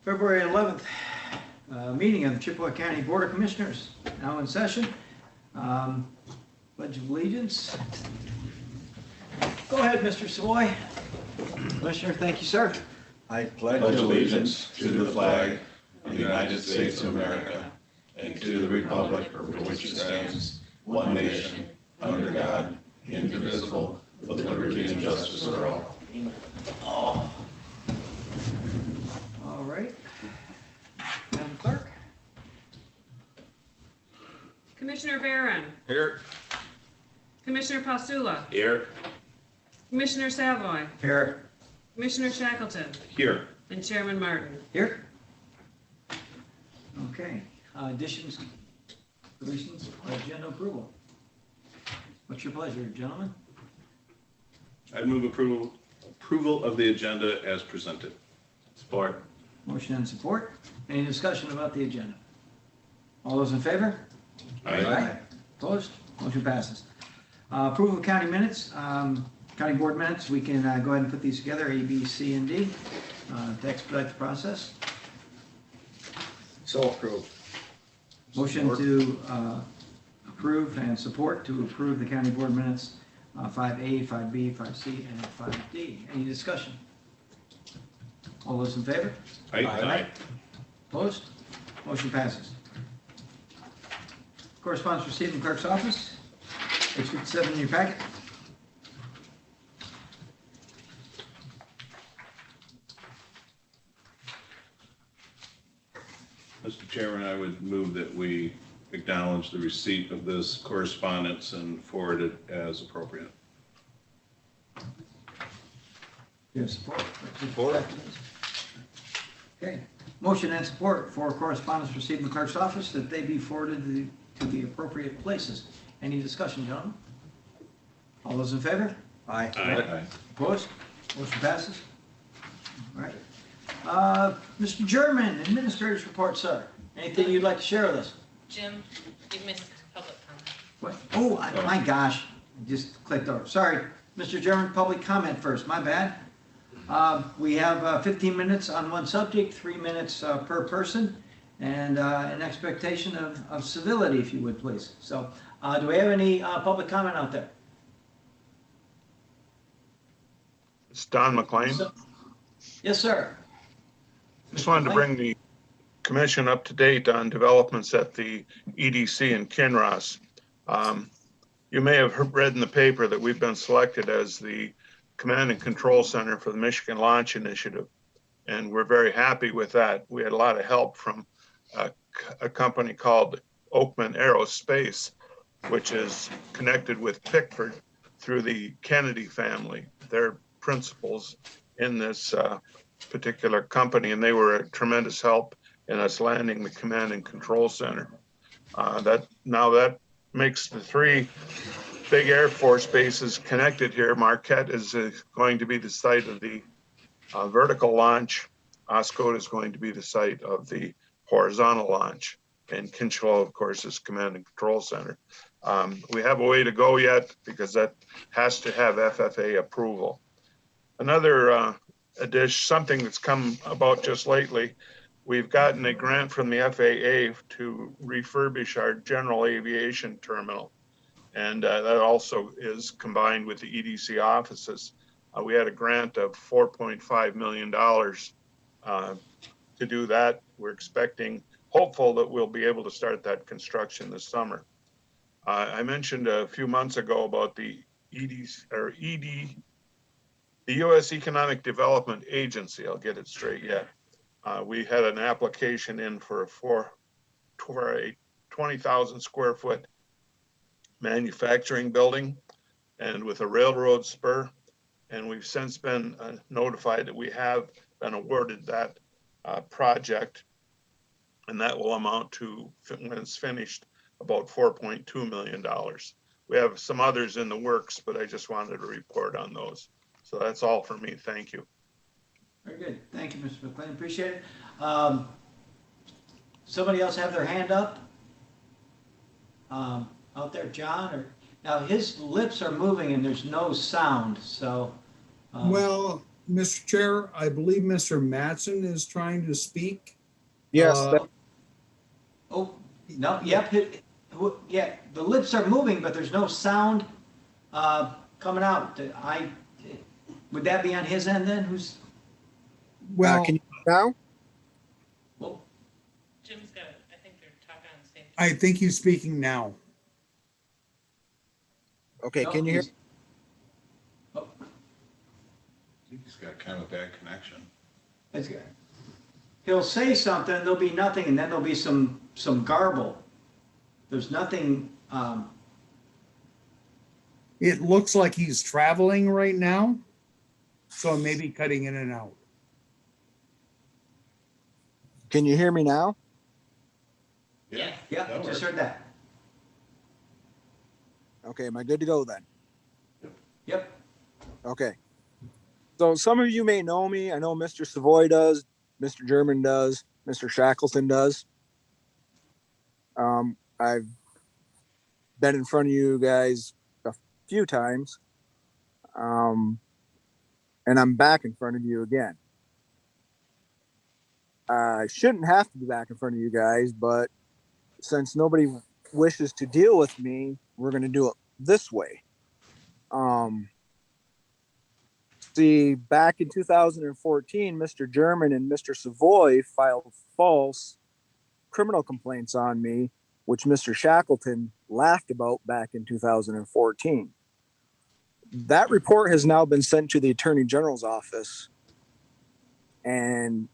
February 11th, meeting of the Chippewa County Board of Commissioners, now in session. Pledge of Allegiance. Go ahead, Mr. Savoy. Commissioner, thank you, sir. I pledge allegiance to the flag of the United States of America and to the republic for which it stands, one nation, under God, indivisible, with liberty and justice for all. All right. Madam Clerk. Commissioner Barron. Here. Commissioner Pasula. Here. Commissioner Savoy. Here. Commissioner Shackleton. Here. And Chairman Martin. Here. Okay. Additions, deletions, agenda approval. What's your pleasure, gentlemen? I'd move approval of the agenda as presented. Support. Motion and support. Any discussion about the agenda? All those in favor? Aye. Opposed? Motion passes. Approval of county minutes, county board minutes. We can go ahead and put these together, A, B, C, and D, to expedite the process. So approved. Motion to approve and support to approve the county board minutes, 5A, 5B, 5C, and 5D. Any discussion? All those in favor? Aye. Opposed? Motion passes. Correspondence received in clerk's office. Page 57 in your packet. Mr. Chairman, I would move that we acknowledge the receipt of this correspondence and forward it as appropriate. You have support? Support. Okay. Motion and support for correspondence received in the clerk's office that they be forwarded to the appropriate places. Any discussion, gentlemen? All those in favor? Aye. Opposed? Motion passes. All right. Mr. German, Administrator's Report, sir. Anything you'd like to share with us? Jim, you missed public comment. What? Oh, my gosh. I just clicked over. Sorry. Mr. German, public comment first. My bad. We have 15 minutes on one subject, 3 minutes per person, and an expectation of civility, if you would, please. So, do we have any public comment out there? It's Don McLean. Yes, sir. Just wanted to bring the commission up to date on developments at the EDC in Kinross. You may have read in the paper that we've been selected as the command and control center for the Michigan Launch Initiative, and we're very happy with that. We had a lot of help from a company called Oakman Aerospace, which is connected with Pickford through the Kennedy family. They're principals in this particular company, and they were a tremendous help in us landing the command and control center. That makes the 3 big Air Force bases connected here. Marquette is going to be the site of the vertical launch. Oscoda is going to be the site of the horizontal launch, and Kinchwell, of course, is command and control center. We have a way to go yet because that has to have FFA approval. Another something that's come about just lately, we've gotten a grant from the FAA to refurbish our general aviation terminal. And that also is combined with the EDC offices. We had a grant of $4.5 million to do that. We're hopeful that we'll be able to start that construction this summer. I mentioned a few months ago about the the U.S. Economic Development Agency. I'll get it straight yet. We had an application in for a 20,000 square foot manufacturing building and with a railroad spur. And we've since been notified that we have been awarded that project. And that will amount to, when it's finished, about $4.2 million. We have some others in the works, but I just wanted to report on those. So that's all for me. Thank you. Very good. Thank you, Mr. McLean. Appreciate it. Somebody else have their hand up? Out there, John? Now his lips are moving and there's no sound, so. Well, Mr. Chair, I believe Mr. Mattson is trying to speak. Yes, Uh, that- Oh, no, yep, yeah, the lips are moving, but there's no sound coming out. Would that be on his end then? Well, can you now? Well, Jim's got it. I think they're talking on the same. I think he's speaking now. Okay, no, can you hear? oh, I think he's got kind of a bad connection. that's good. He'll say something, there'll be nothing, and then there'll be some garble. There's nothing, It looks like he's traveling right now, so maybe cutting in and out. Can you hear me now? Yes. yeah, that just works. heard that. Okay, am I good to go then? Yep, Okay. So some of you may know me. I know Mr. Savoy does, Mr. German does, Mr. Shackleton does. I've been in front of you guys a few times. And I'm back in front of you again. I shouldn't have to be back in front of you guys, but since nobody wishes to deal with me, we're going to do it this way. See, back in 2014, Mr. German and Mr. Savoy filed false criminal complaints on me, which Mr. Shackleton laughed about back in 2014. That report has now been sent to the Attorney General's office. And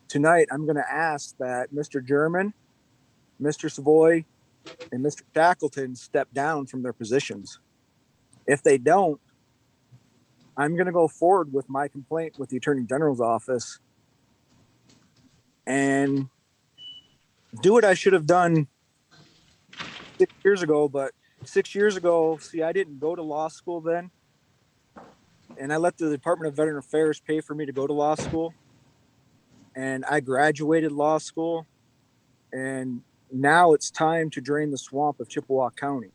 tonight I'm going to ask that Mr. German, Mr. Savoy, and Mr. Shackleton step down from their positions. If they don't, I'm going to go forward with my complaint with the Attorney General's office and do what I should have done 6 years ago. But 6 years ago, see, I didn't go to law school then. And I let the Department of Veteran Affairs pay for me to go to law school. And I graduated law school. And now it's time to drain the swamp of Chippewa County.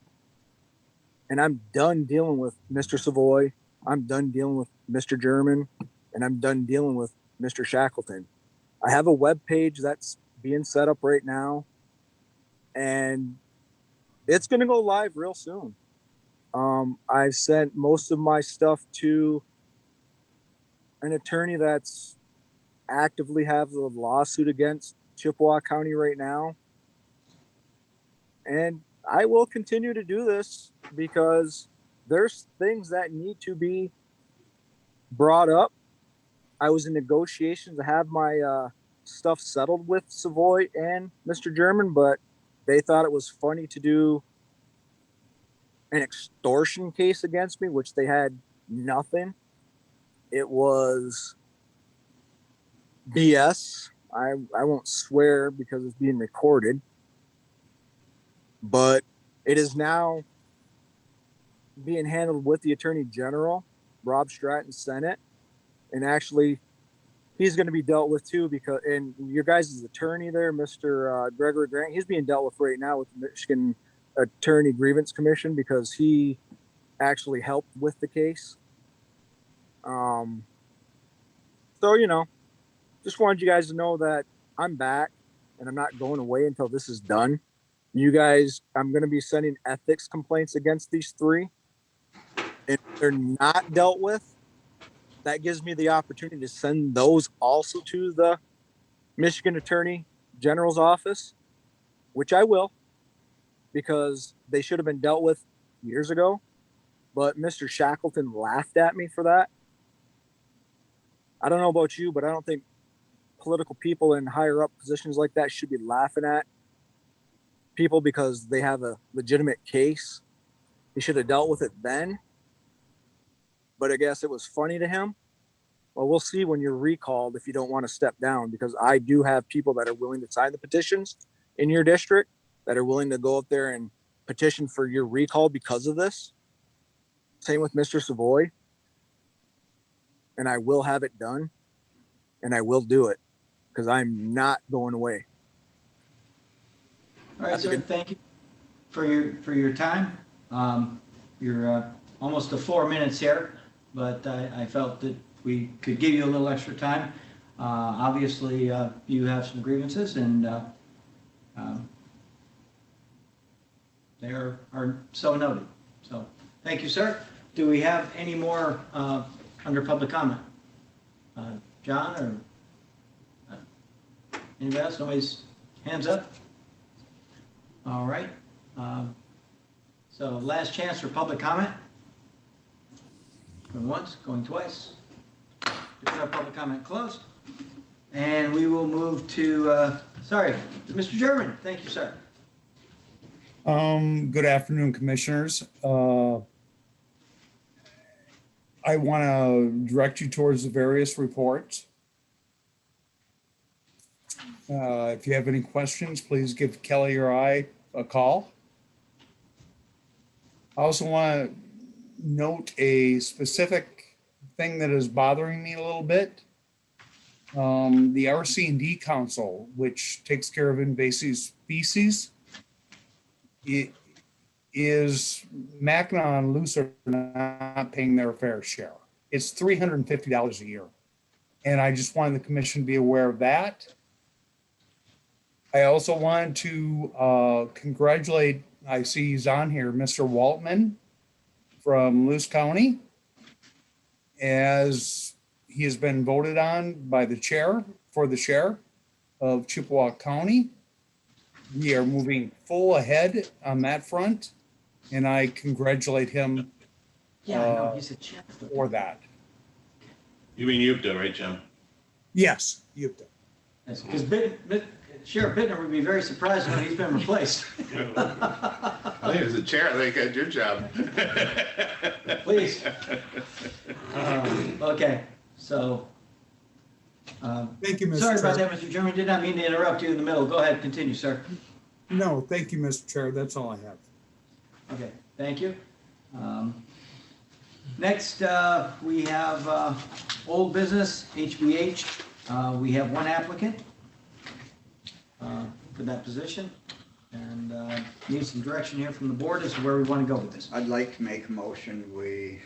And I'm done dealing with Mr. Savoy. I'm done dealing with Mr. German, and I'm done dealing with Mr. Shackleton. I have a web page that's being set up right now, and it's going to go live real soon. I've sent most of my stuff to an attorney that's actively have a lawsuit against Chippewa County right now. And I will continue to do this because there's things that need to be brought up. I was in negotiations to have my stuff settled with Savoy and Mr. German, but they thought it was funny to do an extortion case against me, which they had nothing. It was BS. I won't swear because it's being recorded, but it is now being handled with the Attorney General, Rob Stratton Senate, and actually he's going to be dealt with too because and your guys' attorney there, Mr. Gregory Grant, he's being dealt with right now with the Michigan Attorney Grievance Commission because he actually helped with the case. So just wanted you guys to know that I'm back and I'm not going away until this is done. You guys, I'm going to be sending ethics complaints against these three. If they're not dealt with, that gives me the opportunity to send those also to the Michigan Attorney General's office, which I will, because they should have been dealt with years ago. But Mr. Shackleton laughed at me for that. I don't know about you, but I don't think political people in higher up positions like that should be laughing at people because they have a legitimate case. He should have dealt with it then. But I guess it was funny to him. Well, we'll see when you're recalled if you don't want to step down, because I do have people that are willing to sign the petitions in your district that are willing to go up there and petition for your recall because of this. Same with Mr. Savoy. And I will have it done, and I will do it because I'm not going away. all right, sir, thank you for your time. You're almost to 4 minutes here, but I felt that we could give you a little extra time. Obviously, you have some grievances and they are so noted. So, thank you, sir. Do we have any more under public comment? John or anybody else? Nobody's hands up? All right. So last chance for public comment. Going once, going twice. Declare public comment closed. And we will move to, Mr. German. Thank you, sir. Good afternoon, commissioners. I want to direct you towards the various reports. If you have any questions, please give Kelly or I a call. I also want to note a specific thing that is bothering me a little bit. The RC&D Council, which takes care of invasive species, it is Mackinac and Lucer not paying their fair share. It's $350 a year. And I just wanted the commission to be aware of that. I also wanted to congratulate, I see he's on here, Mr. Waltman from Luce County, as he has been voted on by the chair for the sheriff of Chippewa County. We are moving full ahead on that front, and I congratulate him Yeah, I know, he's a champ. for that. You mean Yupta, right, Jim? Yes, you. Because Sheriff Bittner would be very surprised when he's been replaced. I think as a chair, they got your job. Please. Okay, so. Thank you, Mr. Sorry about Chair. that, Mr. Chairman. Did not mean to interrupt you in the middle. Go ahead, continue, sir. No, thank you, Mr. Chair. That's all I have. Okay, thank you. Next, we have old business, HBH. We have one applicant for that position, and need some direction here from the board as to where we want to go with this. I'd like to make a motion, we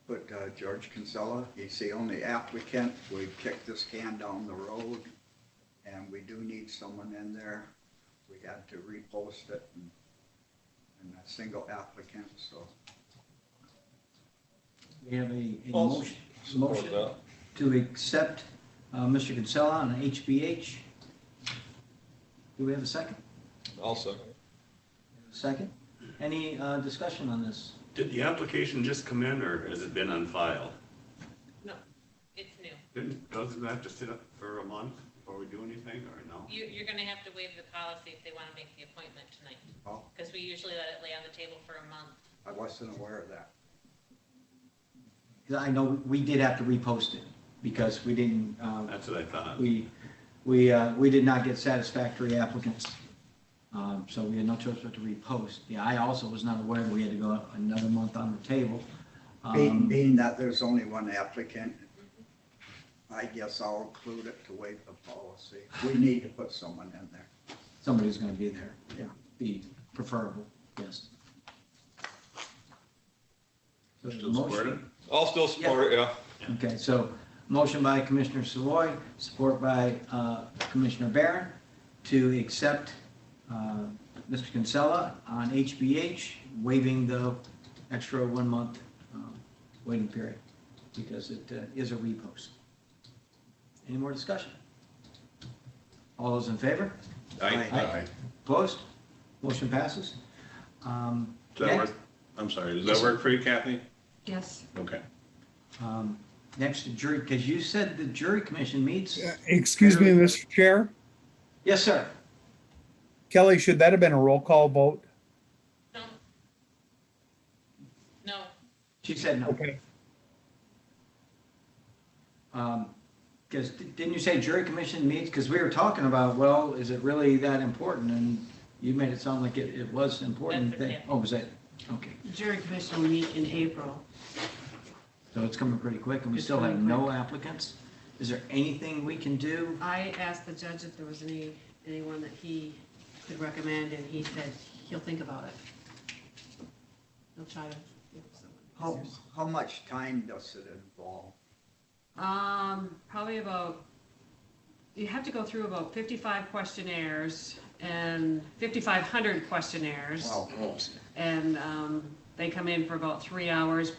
put George Kinsella, he's the only applicant, we kicked this can down the road, and we do need someone in there. We had to repost it, and a single applicant, so. We have a motion to accept Mr. Kinsella on HBH. Do we have a second? I'll second. Second? Any discussion on this? Did the application just come in, or has it been on file? No, it's new. Doesn't that have to sit up for a month before we do anything, or no? You're gonna have to waive the policy if they wanna make the appointment tonight. Oh. Because we usually let it lay on the table for a month. I wasn't aware of that. 'Cause I know we did have to repost it because we didn't, That's what I thought. we did not get satisfactory applicants. So we had no choice but to repost. Yeah, I also was not aware that we had to go another month on the table. Being that there's only one applicant, I guess I'll include it to waive the policy. We need to put someone in there. Somebody's gonna be there. Yeah, be preferable, yes. So Still motion- support it? I'll still support it, yeah. Okay, so motion by Commissioner Savoy, support by Commissioner Barron to accept Mr. Kinsella on HBH, waiving the extra 1 month waiting period because it is a repost. Any more discussion? All those in favor? Aye. Opposed? Motion passes. Does that Next. work? I'm sorry, does that work for you, Kathy? Yes. Okay. Next, the jury, because you said the jury commission meets. Excuse me, Mr. Chair. Yes, sir. Kelly, should that have been a roll call vote? No. No, She said no. Okay. Because didn't you say jury commission meets? Because we were talking about, well, is it really that important? And you made it sound like it was important. That's okay. Oh, was that? Okay. The jury commission will meet in April. So it's coming pretty quick and we It's still have coming no quick. applicants? Is there anything we can do? I asked the judge if there was anyone that he could recommend, and he said he'll think about it. He'll try to give someone. How much time does it involve? Probably about, you have to go through about 55 questionnaires and 5,500 questionnaires. Wow. And they come in for about 3 hours,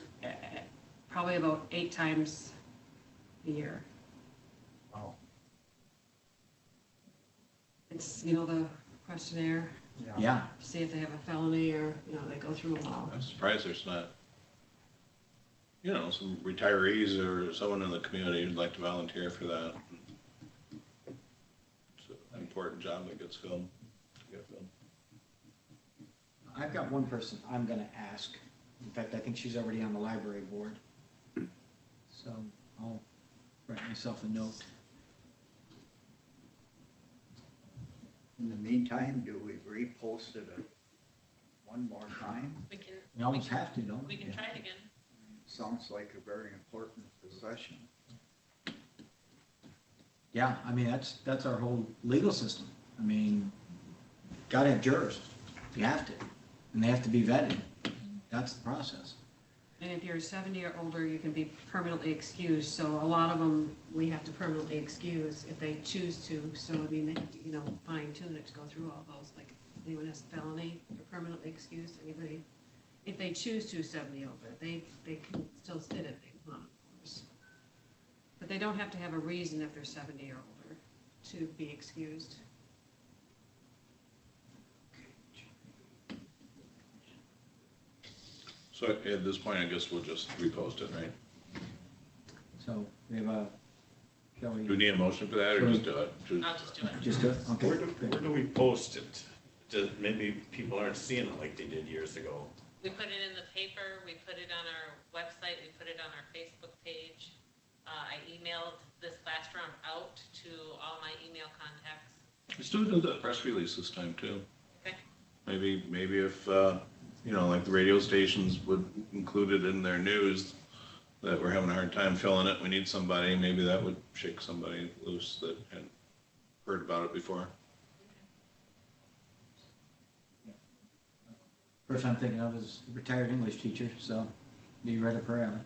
probably about 8 times a year. Wow. It's, you know, the questionnaire, Yeah, see if they have a felony or, you know, they go through them all. I'm surprised there's not, you know, some retirees or someone in the community who'd like to volunteer for that. It's an important job that gets filled. I've got one person I'm gonna ask. In fact, I think she's already on the library board. So I'll write myself a note. In the meantime, do we repost it one more time? We can, We almost have to, don't we? we can try it again. Sounds like a very important possession. Yeah, I mean, that's our whole legal system. I mean, gotta have jurors. You have to. And they have to be vetted. That's the process. And if you're 70 or older, you can be permanently excused, so a lot of them, we have to permanently excuse if they choose to, so I mean, they, you know, fine tune it to go through all those, like, anyone has a felony, they're permanently excused, anybody, if they choose to 70 over, they can still sit if they want, of course. But they don't have to have a reason if they're 70 or older to be excused. So at this point, I guess we'll just repost it, right? So we have a, shall Do we we need a motion for that or just do it? I'll just do it. just do it? Okay. Where do we post it? Maybe people aren't seeing it like they did years ago. We put it in the paper, we put it on our website, we put it on our Facebook page. I emailed this last round out to all my email contacts. Let's do it in the press release this time too. Okay. Maybe if, you know, like the radio stations would include it in their news, that we're having a hard time filling it, we need somebody, maybe that would shake somebody loose that hadn't heard about it before. First I'm thinking of is a retired English teacher, so be right up her alley.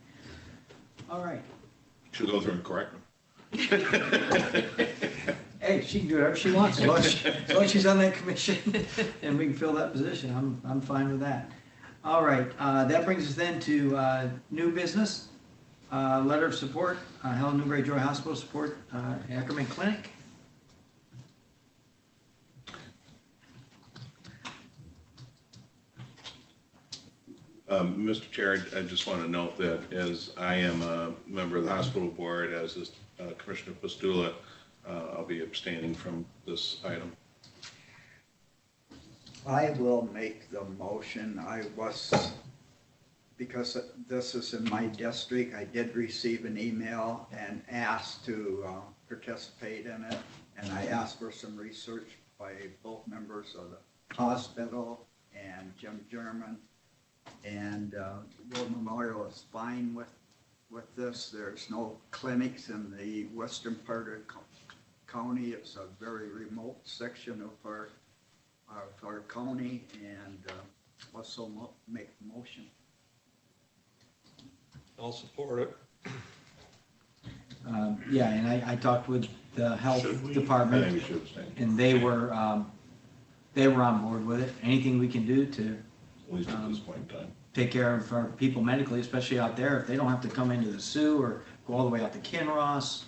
All right. Should go through and correct them. Hey, she can do whatever she wants, as long as she's on that commission and we can fill that position, I'm fine with that. All right, that brings us then to new business. Letter of support, Helen Newberry Joy Hospital support Ackerman Clinic. Mr. Chair, I just want to note that as I am a member of the hospital board, as is Commissioner Pastula, I'll be abstaining from this item. I will make the motion. Because this is in my district, I did receive an email and asked to participate in it. And I asked for some research by both members of the hospital and Jim German. And War Memorial is fine with this. There's no clinics in the western part of county. It's a very remote section of our county, and also make the motion. I'll support it. Yeah, and I talked with the health I think we department, should abstain, and they were on board with it. Anything we can do to at least at this point in time. take care of our people medically, especially out there, if they don't have to come into the Sioux or go all the way out to Kinross,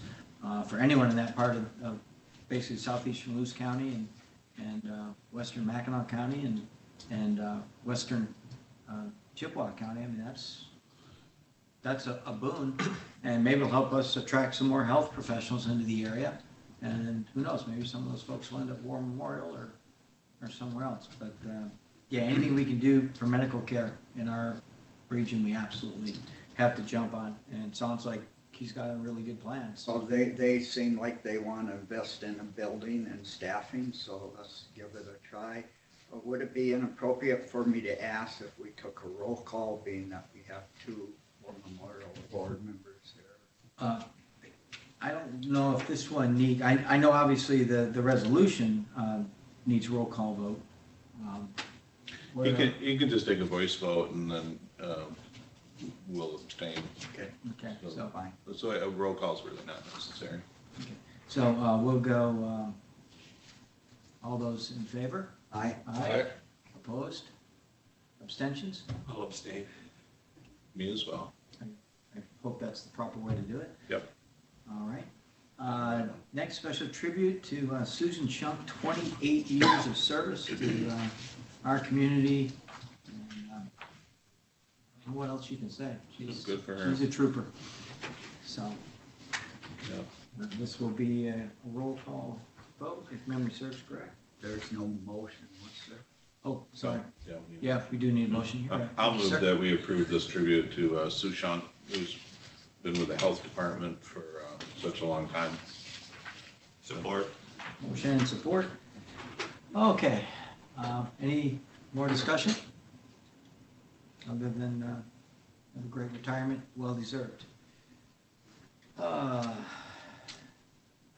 for anyone in that part of basically southeastern Lewis County and western Mackinac County and western Chippewa County. I mean, that's a boon, and maybe it'll help us attract some more health professionals into the area. And who knows, maybe some of those folks will end up War Memorial or somewhere else. But yeah, anything we can do for medical care in our region, we absolutely have to jump on. And it sounds like he's got a really good plan. So they seem like they want to invest in a building and staffing, so let's give it a try. Would it be inappropriate for me to ask if we took a roll call, being that we have two War Memorial board members here? I don't know if this one I know obviously the resolution needs roll call vote. You could just take a voice vote and then will abstain. Okay, Okay, so, fine. So a roll call is really not necessary. so we'll go, all those in favor? Aye. Aye. Opposed? Abstentions? I'll abstain. Me as well. I hope that's the proper way to do it. Yep. All right. Next, special tribute to Susan Chunk, 28 years of service to our community. And what else you can say? It's good for her. She's a trooper. So Yep. this will be a roll call vote, if memory serves correct. There's no motion, what's there? Oh, sorry. Yeah, we need- Yeah, we do need a motion here. I'll move Sir. that we approve this tribute to Sue Shunt, who's been with the health department for such a long time. Support. Motion and support. Okay, any more discussion? Other than, have a great retirement, well deserved.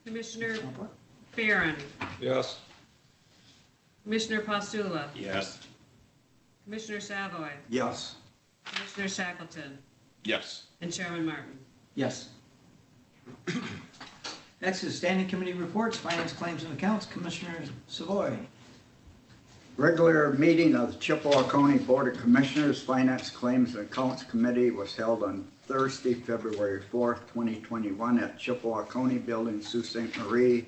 Commissioner Barron, Yes. Commissioner Pastula, Yes. Commissioner Savoy, Yes. Commissioner Shackleton, Yes. and Chairman Martin. Yes. Next is standing committee reports, finance claims and accounts, Commissioner Savoy. Regular meeting of the Chippewa County Board of Commissioners Finance Claims and Accounts Committee was held on Thursday, February 4th, 2021 at Chippewa County Building, Sault Ste. Marie.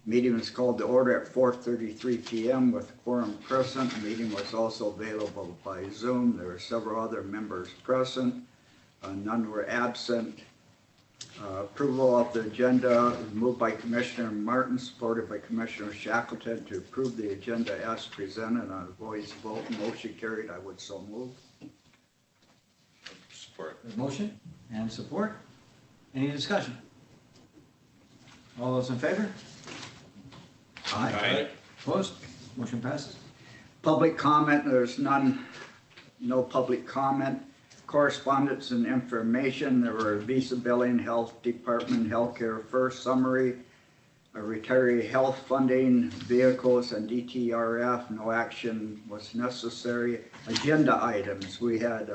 Meeting was called to order at 4:33 p.m. with quorum present. The meeting was also available by Zoom. There were several other members present. None were absent. Approval of the agenda is moved by Commissioner Martin, supported by Commissioner Shackleton to approve the agenda as presented on a voice vote. Motion carried. I would so move. Support. Motion and support. Any discussion? All those in favor? Aye. Opposed? Motion passes. Public comment, there's none, no public comment. Correspondence and information, there were visa billing, health department, healthcare first summary, a retiree health funding, vehicles and DTRF, no action was necessary. Agenda items, we had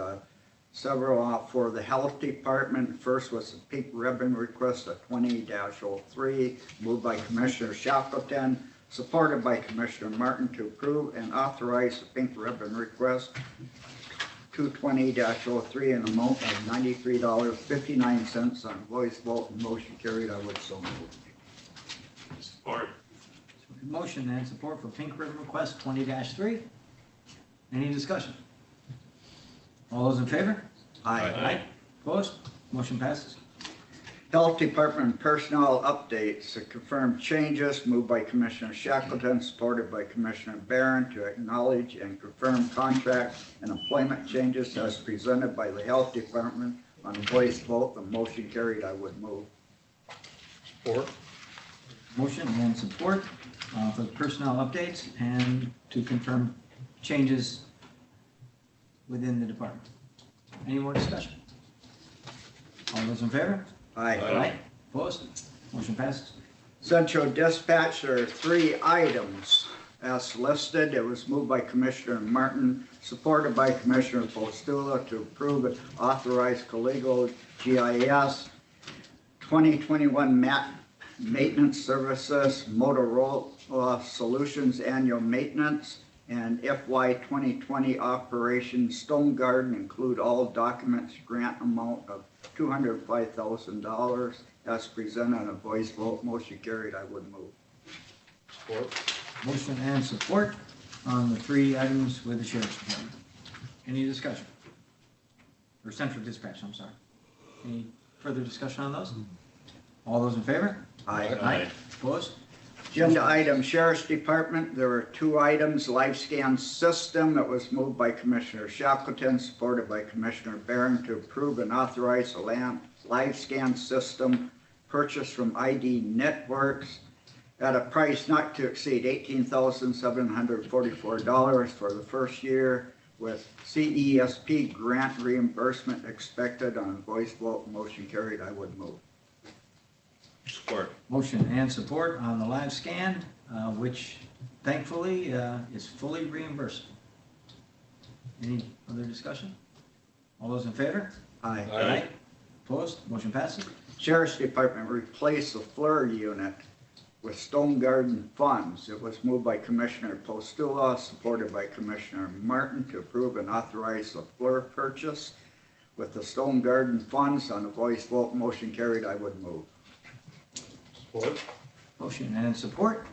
several out for the health department. First was a pink ribbon request of 20-03, moved by Commissioner Shackleton, supported by Commissioner Martin to approve and authorize the pink ribbon request 220-03 an amount of $93.59 on voice vote. Motion carried. I would so move. Support. Motion and support for pink ribbon request 20-3. Any discussion? All those in favor? Aye. Opposed? Motion passes. Health Department personnel updates, the confirmed changes moved by Commissioner Shackleton, supported by Commissioner Barron to acknowledge and confirm contract and employment changes as presented by the Health Department on voice vote. The motion carried. I would move. Support. Motion and support for the personnel updates and to confirm changes within the department. Any more discussion? All those in favor? Aye. Opposed? Motion passes. Central Dispatch, there are 3 items as listed. It was moved by Commissioner Martin, supported by Commissioner Postula to approve and authorize Collegial GIS 2021 MAT maintenance services, Motorola Solutions annual maintenance, and FY 2020 Operation Stone Garden include all documents, grant amount of $205,000 as presented on a voice vote. Motion carried. I would move. Support. Motion and support on the 3 items with the Sheriff's Department. Any discussion? Or Central Dispatch, I'm sorry. Any further discussion on those? All those in favor? Aye. Opposed? Agenda item, Sheriff's Department, there were 2 items, live scan system, that was moved by Commissioner Shackleton, supported by Commissioner Barron to approve and authorize a live scan system purchased from ID Networks at a price not to exceed $18,744 for the first year, with CESP grant reimbursement expected on voice vote. Motion carried. I would move. Support. Motion and support on the live scan, which thankfully is fully reimbursable. Any other discussion? All those in favor? Aye. Aye. Opposed? Motion passes. Sheriff's Department replaced the FLIR unit with Stone Garden funds. It was moved by Commissioner Postula, supported by Commissioner Martin to approve and authorize the FLIR purchase with the Stone Garden funds. On a voice vote, motion carried, I would move. Support. Motion and support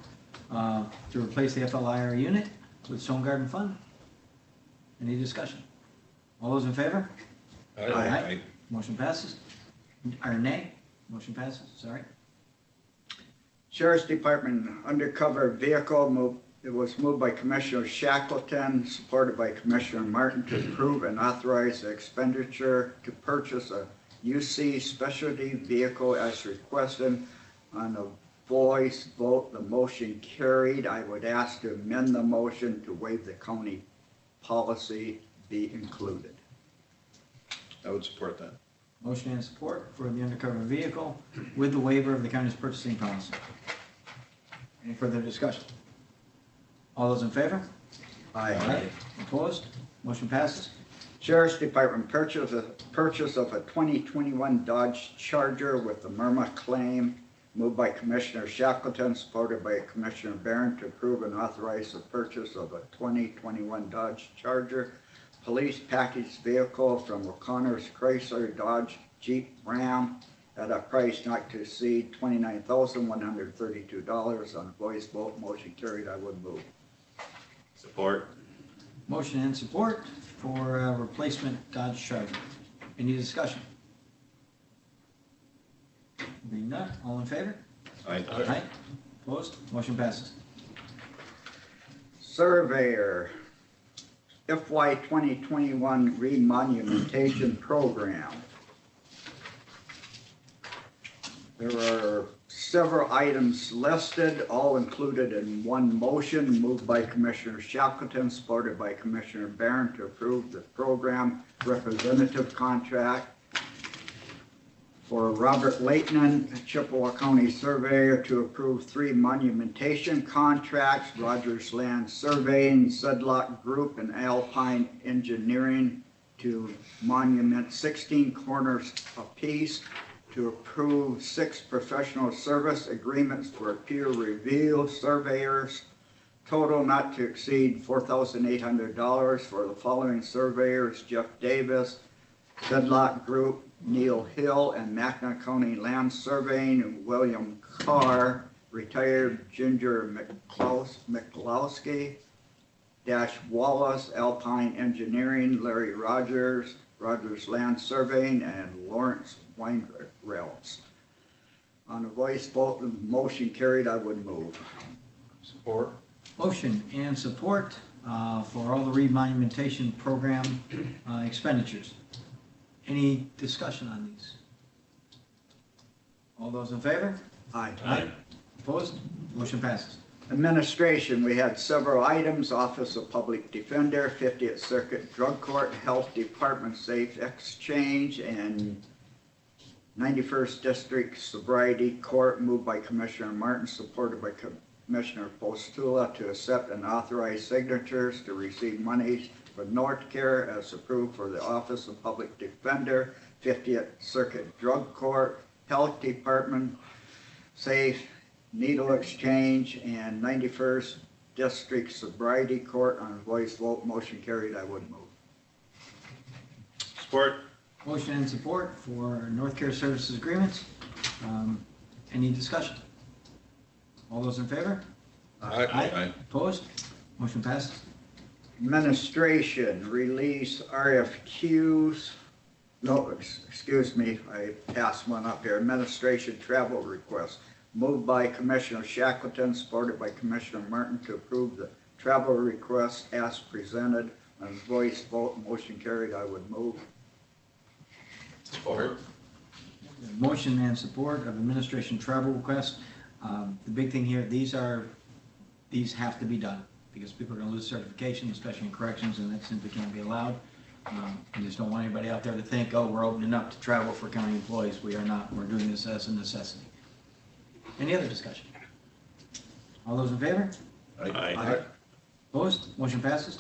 to replace the FLIR unit with Stone Garden Fund. Any discussion? All those in favor? Aye. Motion passes. Or nay? Motion passes, sorry. Sheriff's Department undercover vehicle it was moved by Commissioner Shackleton, supported by Commissioner Martin to approve and authorize the expenditure to purchase a UC specialty vehicle as requested. On a voice vote, the motion carried. I would ask to amend the motion to waive the county policy be included. I would support that. Motion and support for the undercover vehicle with the waiver of the county's purchasing policy. Any further discussion? All those in favor? Aye. Opposed? Motion passes. Sheriff's Department purchase of a 2021 Dodge Charger with the Murma claim, moved by Commissioner Shackleton, supported by Commissioner Barron to approve and authorize the purchase of a 2021 Dodge Charger police package vehicle from O'Connor's Chrysler Dodge Jeep Ram at a price not to exceed $29,132. On a voice vote, motion carried, I would move. Support. Motion and support for replacement Dodge Charger. Any discussion? Being none, all in favor? Aye. Opposed? Motion passes. Surveyor, FY 2021 remonumentation program. There are several items listed, all included in one motion, moved by Commissioner Shackleton, supported by Commissioner Barron to approve the program representative contract for Robert Leighton, Chippewa County Surveyor, to approve 3 monumentation contracts: Rogers Land Surveying, Sedlock Group, and Alpine Engineering to monument 16 corners apiece, to approve 6 professional service agreements for peer review surveyors, total not to exceed $4,800 for the following surveyors: Jeff Davis, Sedlock Group, Neil Hill, and Mackinac County Land Surveying, and William Carr, retired Ginger McClowski, Dash Wallace, Alpine Engineering, Larry Rogers, Rogers Land Surveying, and Lawrence Weinrells. On a voice vote, the motion carried, I would move. Support. Motion and support for all the remonumentation program expenditures. Any discussion on these? All those in favor? Aye. Opposed? Motion passes. Administration, we had several items: Office of Public Defender, 50th Circuit Drug Court, Health Department Safe Exchange, and 91st District Sobriety Court, moved by Commissioner Martin, supported by Commissioner Postula, to accept and authorize signatures to receive monies for North Care as approved for the Office of Public Defender, 50th Circuit Drug Court, Health Department Safe Needle Exchange, and 91st District Sobriety Court. On a voice vote, motion carried, I would move. Support. Motion and support for North Care Services agreements. Any discussion? All those in favor? Aye. Opposed? Motion passes. Administration, release RFQs. No, excuse me, I passed one up here. Administration travel request, moved by Commissioner Shackleton, supported by Commissioner Martin, to approve the travel request as presented. On voice vote, motion carried, I would move. Support. Motion and support of administration travel requests. The big thing here, these have to be done because people are going to lose certification, especially in corrections, and that simply can't be allowed. I just don't want anybody out there to think, oh, we're opening up to travel for county employees. We are not. We're doing this as a necessity. Any other discussion? All those in favor? Aye. Opposed? Motion passes.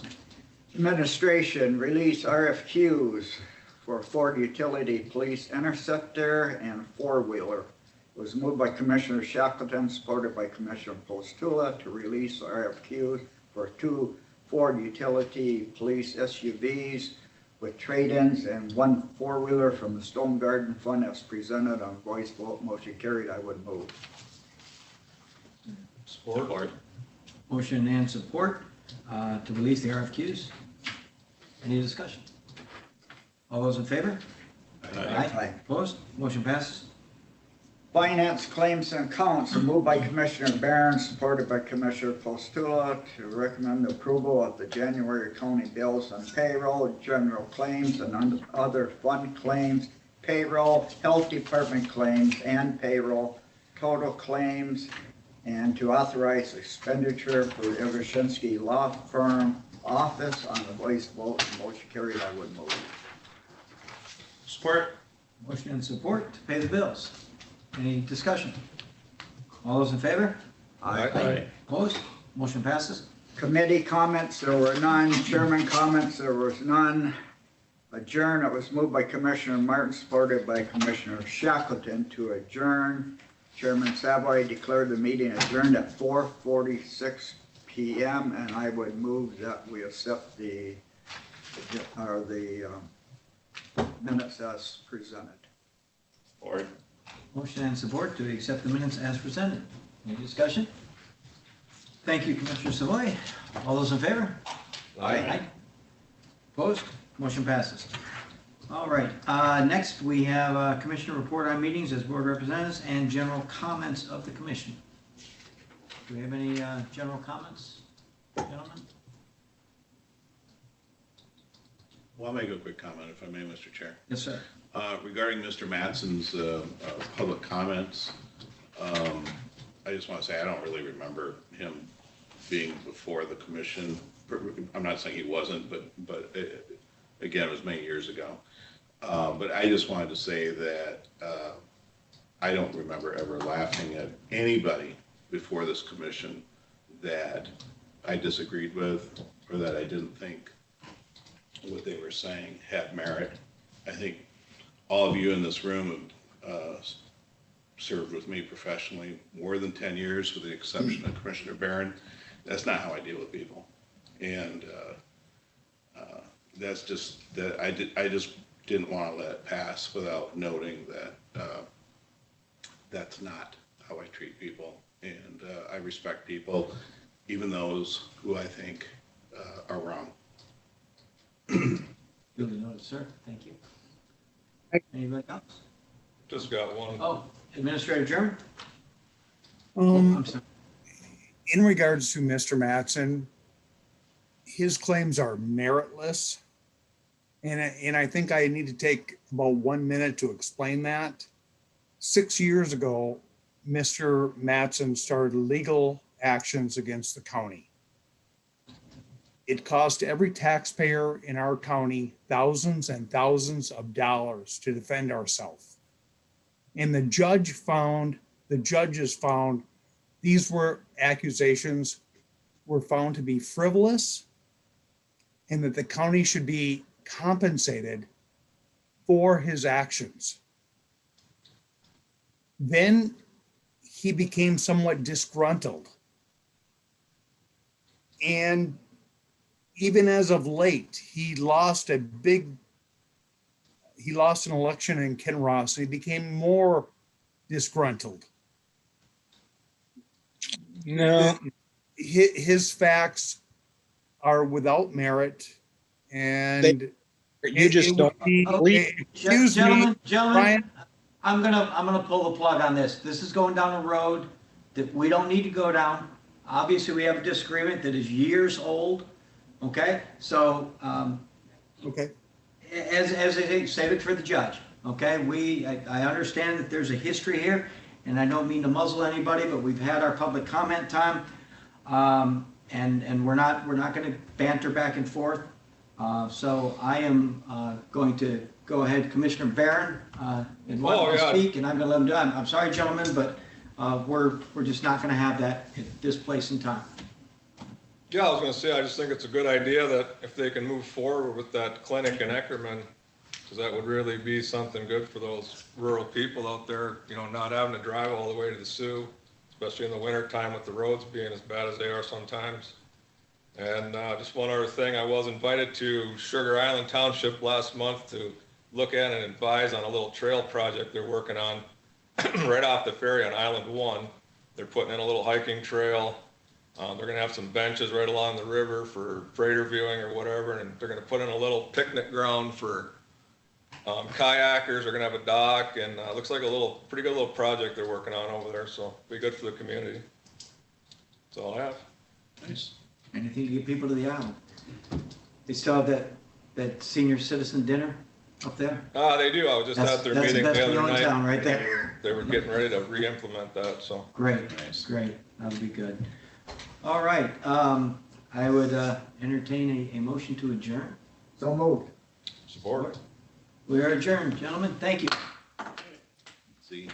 Administration, release RFQs for a Ford Utility Police Interceptor and four-wheeler. It was moved by Commissioner Shackleton, supported by Commissioner Postula to release RFQs for 2 Ford Utility Police SUVs with trade-ins and 1 four-wheeler from the Stone Garden Fund as presented on voice vote. Motion carried. I would move. Support. Motion and support to release the RFQs. Any discussion? All those in favor? Aye. Opposed? Motion passes. Finance claims and accounts moved by Commissioner Barron, supported by Commissioner Postula to recommend approval of the January county bills on payroll, general claims, and other fund claims, payroll, health department claims, and payroll, total claims, and to authorize expenditure for the Evershinsky Law Firm office on the voice vote. Motion carried. I would move. Support. Motion and support to pay the bills. Any discussion? All those in favor? Aye. Opposed? Motion passes. Committee comments, there were none. Chairman comments, there was none. Adjourn, it was moved by Commissioner Martin, supported by Commissioner Shackleton to adjourn. Chairman Savoy declared the meeting adjourned at 4:46 p.m. and I would move that we accept the minutes as presented. Support. Motion and support to accept the minutes as presented. Any discussion? Thank you, Commissioner Savoy. All those in favor? Aye. Opposed? Motion passes. All right, next we have Commissioner report on meetings as board representatives and general comments of the commission. Do we have any general comments, gentlemen? Well, I'll make a quick comment if I may, Mr. Chair. Yes, sir. Regarding Mr. Mattson's public comments, I just want to say I don't really remember him being before the commission. I'm not saying he wasn't, but again, it was many years ago. But I just wanted to say that I don't remember ever laughing at anybody before this commission that I disagreed with or that I didn't think what they were saying had merit. I think all of you in this room have served with me professionally more than 10 years, with the exception of Commissioner Barron. That's not how I deal with people. And that's just, that I just didn't want to let it pass without noting that that's not how I treat people. And I respect people, even those who I think are wrong. Duly noted, sir. Thank you. Anybody else? Just got one. Oh, Administrator German? I'm sorry. In regards to Mr. Mattson, his claims are meritless. And I think I need to take about 1 minute to explain that. 6 years ago, Mr. Mattson started legal actions against the county. It cost every taxpayer in our county thousands and thousands of dollars to defend ourselves. And the judges found these accusations were found to be frivolous and that the county should be compensated for his actions. Then he became somewhat disgruntled. And even as of late, he lost an election in Kinross. He became more disgruntled. No. His facts are without merit, and You just don't. Okay, Excuse me, gentlemen, Brian. I'm gonna pull the plug on this. This is going down a road that we don't need to go down. Obviously, we have a disagreement that is years old, okay? So, Okay. as I say, save it for the judge, okay? I understand that there's a history here, and I don't mean to muzzle anybody, but we've had our public comment time. And we're not gonna banter back and forth. So I am going to go ahead, Commissioner Barron, and want to speak, and I'm gonna let him do it. I'm sorry, gentlemen, but we're just not gonna have that at this place and time. Yeah, I was gonna say, I just think it's a good idea that if they can move forward with that clinic in Eckerman, because that would really be something good for those rural people out there, not having to drive all the way to the Sioux, especially in the winter time with the roads being as bad as they are sometimes. And just one other thing, I was invited to Sugar Island Township last month to look at and advise on a little trail project they're working on right off the ferry on Island 1. They're putting in a little hiking trail. They're gonna have some benches right along the river for freighter viewing or whatever, and they're gonna put in a little picnic ground for kayakers. They're gonna have a dock, and looks like a pretty good little project they're working on over there, so be good for the community. That's all I have. Nice. Anything to get people to the island. They still have that senior citizen dinner up there? They do. I was just at their meeting the other night. Town right there. They were getting ready to re-implement that, so. Great, Nice. great. That'll be good. All right, I would entertain a motion to adjourn. So moved. Support. We are adjourned, gentlemen. Thank you. See.